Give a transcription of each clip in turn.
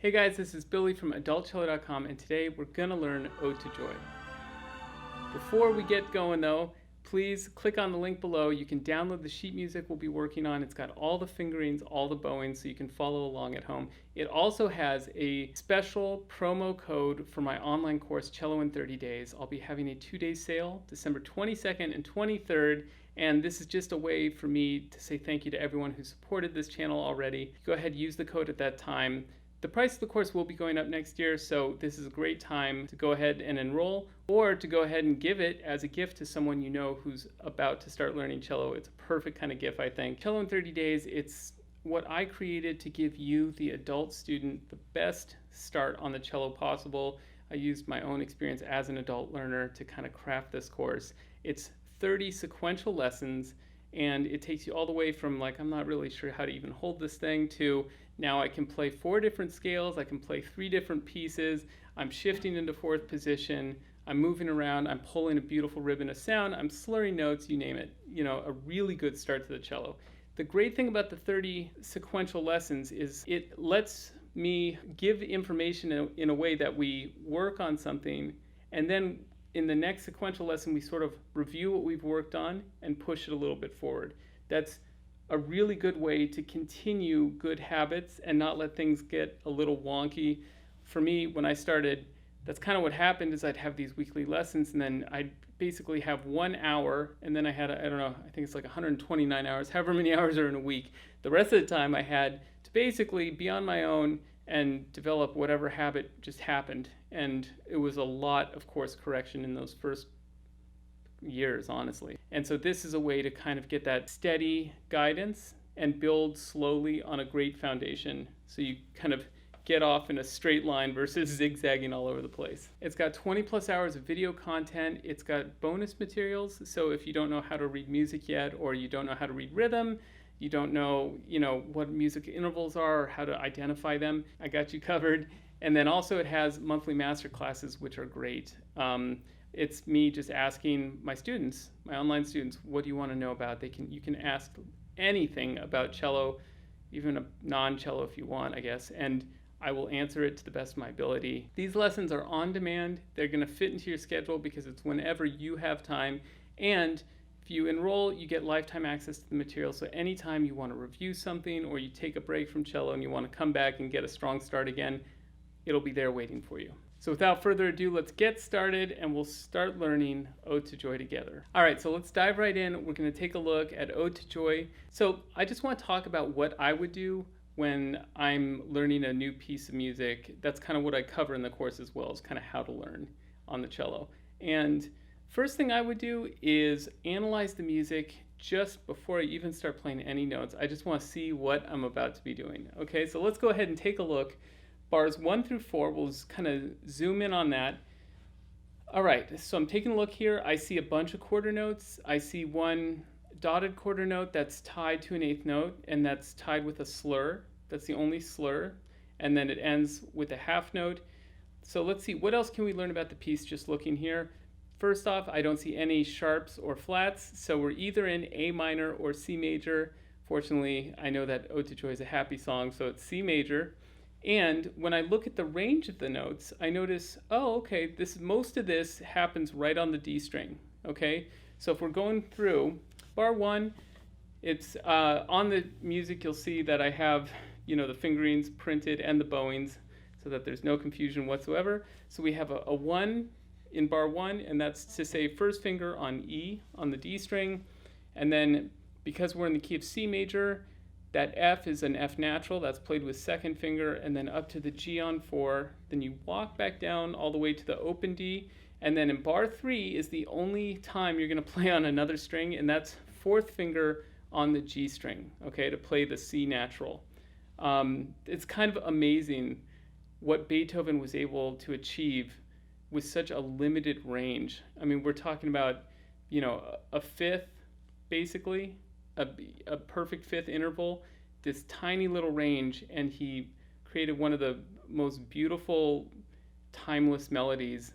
Hey guys, this is Billy from adultcello.com, and today we're gonna learn Ode to Joy. Before we get going though, please click on the link below. You can download the sheet music we'll be working on. It's got all the fingerings, all the bowings, so you can follow along at home. It also has a special promo code for my online course, Cello in 30 Days. I'll be having a 2-day sale, December 22nd and 23rd, and this is just a way for me to say thank you to everyone who supported this channel already. Go ahead, use the code at that time. The price of the course will be going up next year, so this is a great time to go ahead and enroll, or to go ahead and give it as a gift to someone you know who's about to start learning cello. It's a perfect kind of gift, I think. Cello in 30 Days, it's what I created to give you, the adult student, the best start on the cello possible. I used my own experience as an adult learner to kind of craft this course. It's 30 sequential lessons, and it takes you all the way from like, I'm not really sure how to even hold this thing, to now I can play 4 different scales, I can play 3 different pieces, I'm shifting into 4th position, I'm moving around, I'm pulling a beautiful ribbon of sound, I'm slurring notes, you name it. You know, a really good start to the cello. The great thing about the 30 sequential lessons is it lets me give information in a way that we work on something, and then in the next sequential lesson we sort of review what we've worked on and push it a little bit forward. That's a really good way to continue good habits and not let things get a little wonky. For me, when I started, that's kind of what happened. Is I'd have these weekly lessons, and then I'd basically have 1 hour, and then I had, I don't know, I think it's like 129 hours, however many hours are in a week. The rest of the time I had to basically be on my own and develop whatever habit just happened. And it was a lot of course correction in those first years, honestly. And so this is a way to kind of get that steady guidance and build slowly on a great foundation, so you kind of get off in a straight line versus zigzagging all over the place. It's got 20 plus hours of video content. It's got bonus materials, so if you don't know how to read music yet, or you don't know how to read rhythm, you don't know, what music intervals are or how to identify them, I got you covered. And then also it has monthly master classes, which are great. It's me just asking my students, my online students, what do you want to know about? You can ask anything about cello, even a non-cello if you want, I guess, and I will answer it to the best of my ability. These lessons are on demand. They're going to fit into your schedule because it's whenever you have time. And if you enroll, you get lifetime access to the material. So anytime you want to review something, or you take a break from cello and you want to come back and get a strong start again, it'll be there waiting for you. So without further ado, let's get started and we'll start learning Ode to Joy together. All right, so let's dive right in. We're going to take a look at Ode to Joy. So I just want to talk about what I would do when I'm learning a new piece of music. That's kind of what I cover in the course as well, is kind of how to learn on the cello. And first thing I would do is analyze the music just before I even start playing any notes. I just want to see what I'm about to be doing. Okay, so let's go ahead and take a look. Bars 1 through 4, we'll just kind of zoom in on that. All right, so I'm taking a look here. I see a bunch of quarter notes. I see one dotted quarter note that's tied to an 8th note, and that's tied with a slur. That's the only slur. And then it ends with a half note. So let's see, what else can we learn about the piece just looking here? First off, I don't see any sharps or flats, so we're either in A minor or C major. Fortunately, I know that Ode to Joy is a happy song, so it's C major. And when I look at the range of the notes, I notice, oh, okay, most of this happens right on the D string, okay? So if we're going through, bar 1, it's on the music, you'll see that I have, the fingerings printed and the bowings, so that there's no confusion whatsoever. So we have a 1 in bar 1, and that's to say first finger on E on the D string. And then because we're in the key of C major, that F is an F natural, that's played with 2nd finger, and then up to the G on 4. Then you walk back down all the way to the open D, and then in bar 3 is the only time you're going to play on another string, and that's 4th finger on the G string, okay, to play the C natural. It's kind of amazing what Beethoven was able to achieve with such a limited range. I mean, we're talking about, a fifth, basically, a perfect 5th interval, this tiny little range, and he created one of the most beautiful, timeless melodies.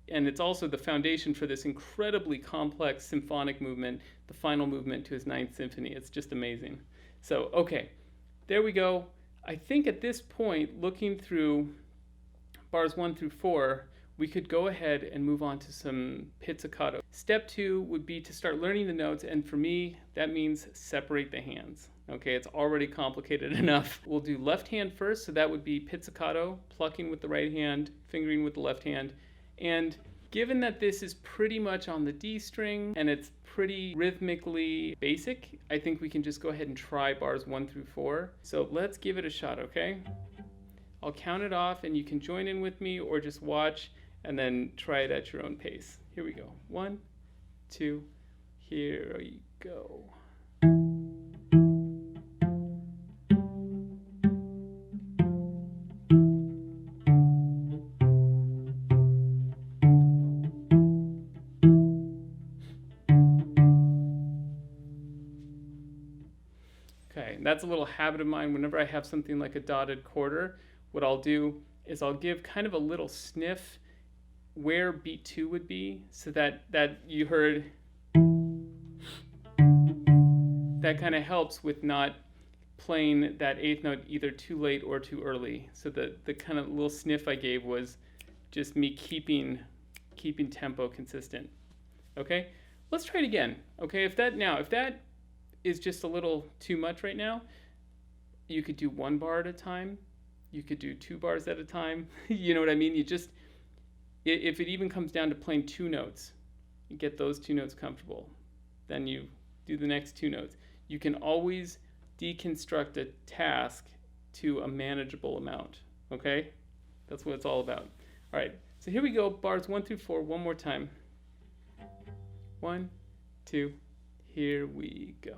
And it's also the foundation for this incredibly complex symphonic movement, the final movement to his 9th symphony. It's just amazing. So, okay, there we go. I think at this point, looking through bars 1 through 4, we could go ahead and move on to some pizzicato. Step 2 would be to start learning the notes, and for me, that means separate the hands. Okay, it's already complicated enough. We'll do left hand first, so that would be pizzicato, plucking with the right hand, fingering with the left hand. And given that this is pretty much on the D string and it's pretty rhythmically basic, I think we can just go ahead and try bars 1 through 4. So let's give it a shot, okay? I'll count it off and you can join in with me or just watch and then try it at your own pace. Here we go. 1, 2, here we go. Okay, that's a little habit of mine. Whenever I have something like a dotted quarter, what I'll do is I'll give kind of a little sniff where beat 2 would be, so that you heard, that kind of helps with not playing that 8th note either too late or too early. So the kind of little sniff I gave was just me keeping tempo consistent. Okay, let's try it again. Okay, if that is just a little too much right now, you could do 1 bar at a time. You could do 2 bars at a time. You know what I mean? You just, if it even comes down to playing 2 notes, you get those 2 notes comfortable. Then you do the next 2 notes. You can always deconstruct a task to a manageable amount. Okay? That's what it's all about. All right, so here we go, bars 1 through 4, one more time. 1, 2, here we go.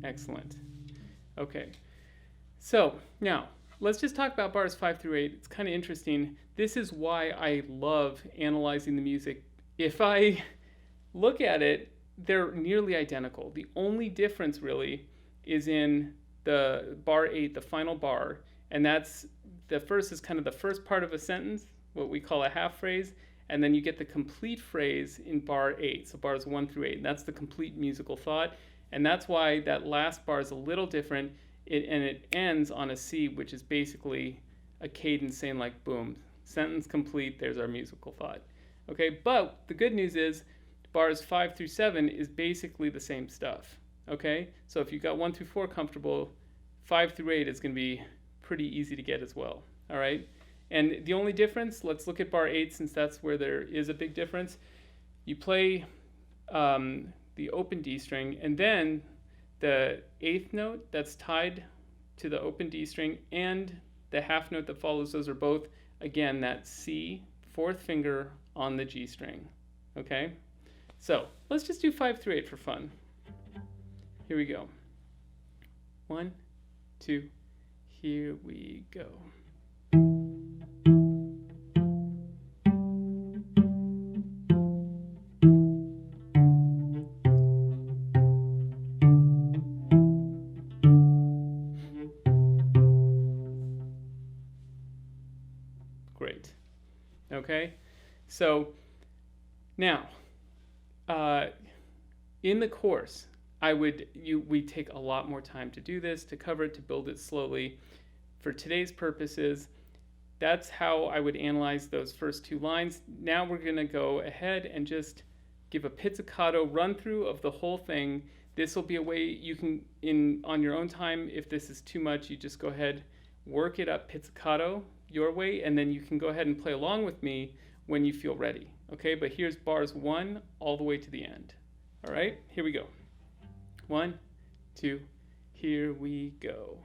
Excellent. Okay, so now let's just talk about bars 5 through 8. It's kind of interesting. This is why I love analyzing the music. If I look at it, they're nearly identical. The only difference really is in the bar 8, the final bar, and that's the first is kind of the first part of a sentence, what we call a half phrase, and then you get the complete phrase in bar 8, so bars 1 through 8, and that's the complete musical thought. And that's why that last bar is a little different, and it ends on a C, which is basically a cadence saying like, boom, sentence complete, there's our musical thought. Okay, but the good news is bars 5 through 7 is basically the same stuff. Okay, so if you got 1 through 4 comfortable, 5 through 8 is going to be pretty easy to get as well. All right, and the only difference, let's look at bar 8 since that's where there is a big difference. You play the open D string, and then the 8th note that's tied to the open D string and the half note that follows, those are both, again, that C, 4th finger on the G string. Okay, so let's just do 5 through 8 for fun. Here we go. 1, 2, here we go. Great. Okay, so now in the course, we take a lot more time to do this, to cover it, to build it slowly. For today's purposes, that's how I would analyze those first 2 lines. Now we're going to go ahead and just give a pizzicato run through of the whole thing. This will be a way you can, on your own time, if this is too much, you just go ahead, work it up pizzicato your way, and then you can go ahead and play along with me when you feel ready. Okay, but here's bars 1 all the way to the end. All right, here we go. 1, 2, here we go.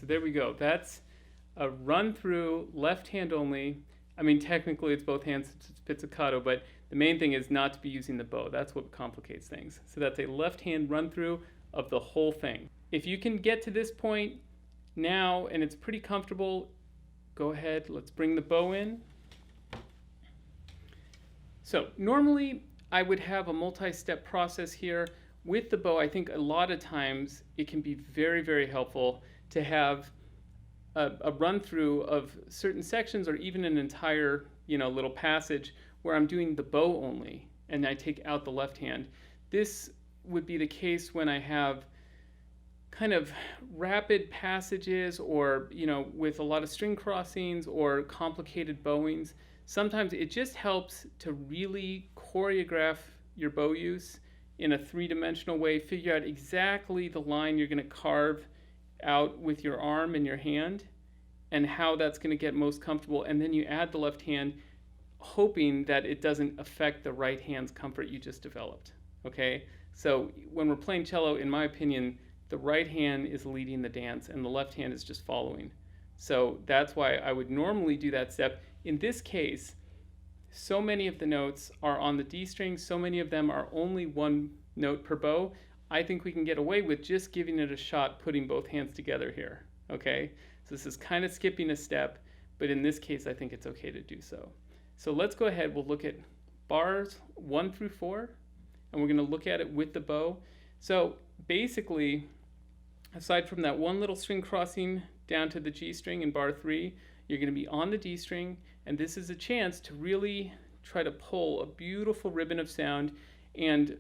there we go. That's a run through, left hand only. I mean, technically it's both hands, it's pizzicato, but the main thing is not to be using the bow. That's what complicates things. So that's a left hand run through of the whole thing. If you can get to this point now and it's pretty comfortable, go ahead, let's bring the bow in. So normally I would have a multi-step process here. With the bow, I think a lot of times it can be very, very helpful to have a run through of certain sections or even an entire, little passage where I'm doing the bow only and I take out the left hand. This would be the case when I have kind of rapid passages or, with a lot of string crossings or complicated bowings. Sometimes it just helps to really choreograph your bow use in a three-dimensional way, figure out exactly the line you're going to carve out with your arm and your hand and how that's going to get most comfortable. And then you add the left hand, hoping that it doesn't affect the right hand's comfort you just developed. Okay? So when we're playing cello, in my opinion, the right hand is leading the dance and the left hand is just following. So that's why I would normally do that step. In this case, so many of the notes are on the D string, so many of them are only one note per bow. I think we can get away with just giving it a shot, putting both hands together here, okay? So this is kind of skipping a step, but in this case, I think it's okay to do so. So let's go ahead, we'll look at bars 1 through 4, and we're gonna look at it with the bow. So basically, aside from that one little string crossing down to the G string in bar 3, you're going to be on the D string, and this is a chance to really try to pull a beautiful ribbon of sound. And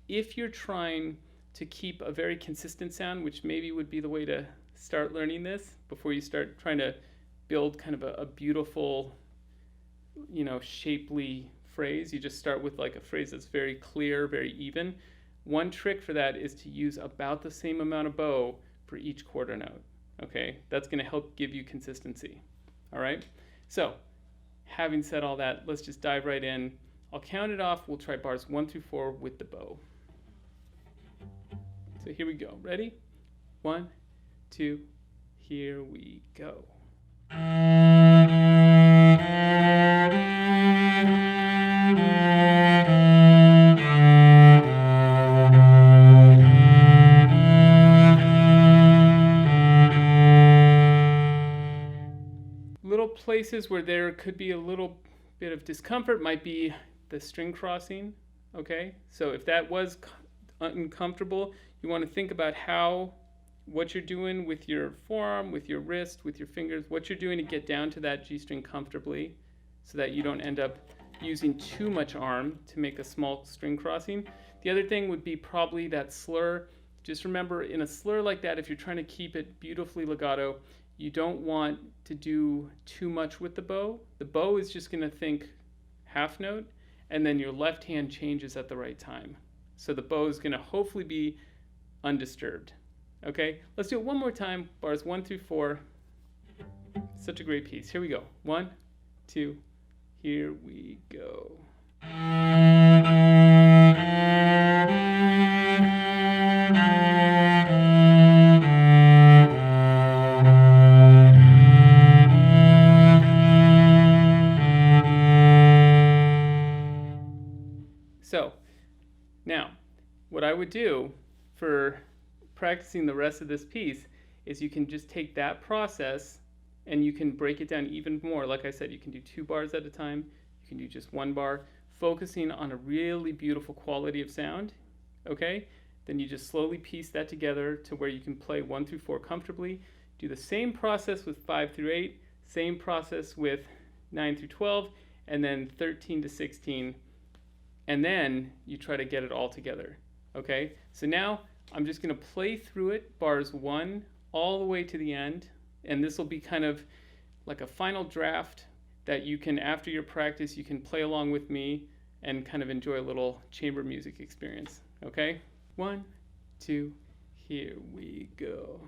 if you're trying to keep a very consistent sound, which maybe would be the way to start learning this before you start trying to build kind of a beautiful, shapely phrase, you just start with like a phrase that's very clear, very even. One trick for that is to use about the same amount of bow for each quarter note. Okay, that's going to help give you consistency. All right, so having said all that, let's just dive right in. I'll count it off. We'll try bars 1 through 4 with the bow. So here we go. Ready? 1, 2, here we go. Places where there could be a little bit of discomfort might be the string crossing. Okay, so if that was uncomfortable, you want to think about what you're doing with your forearm, with your wrist, with your fingers, what you're doing to get down to that G string comfortably so that you don't end up using too much arm to make a small string crossing. The other thing would be probably that slur. Just remember, in a slur like that, if you're trying to keep it beautifully legato, you don't want to do too much with the bow. The bow is just going to think half note, and then your left hand changes at the right time. So the bow is going to hopefully be undisturbed. Okay, let's do it one more time. Bars 1 through 4. Such a great piece. Here we go. 1, 2, here we go. So, now, what I would do for practicing the rest of this piece is you can just take that process and you can break it down even more. Like I said, you can do 2 bars at a time, you can do just 1 bar, focusing on a really beautiful quality of sound, okay? Then you just slowly piece that together to where you can play 1 through 4 comfortably. Do the same process with 5 through 8, same process with 9 through 12, and then 13 to 16. And then you try to get it all together, okay? So now I'm just going to play through it, bars 1 all the way to the end, and this will be kind of like a final draft that you can, after your practice, you can play along with me and kind of enjoy a little chamber music experience, okay? 1, 2, here we go.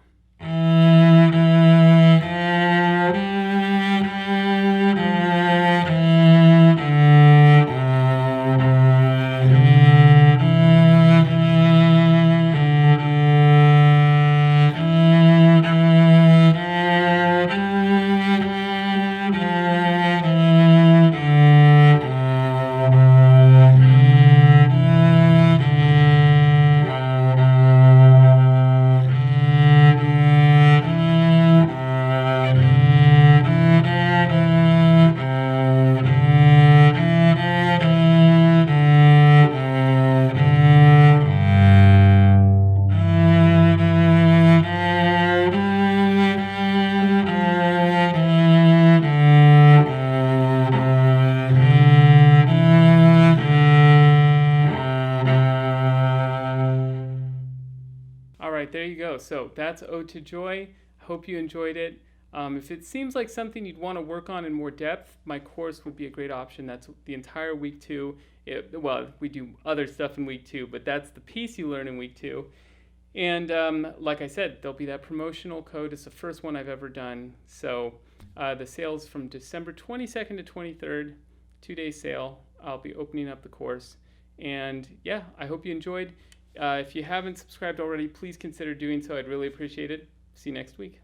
there you go. So that's Ode to Joy. Hope you enjoyed it. If it seems like something you'd want to work on in more depth, my course would be a great option. That's the entire week 2. Well, we do other stuff in week 2, but that's the piece you learn in week 2. And like I said, there'll be that promotional code. It's the first one I've ever done. So the sale's from December 22nd to 23rd, 2-day sale. I'll be opening up the course. And yeah, I hope you enjoyed. If you haven't subscribed already, please consider doing so. I'd really appreciate it. See you next week.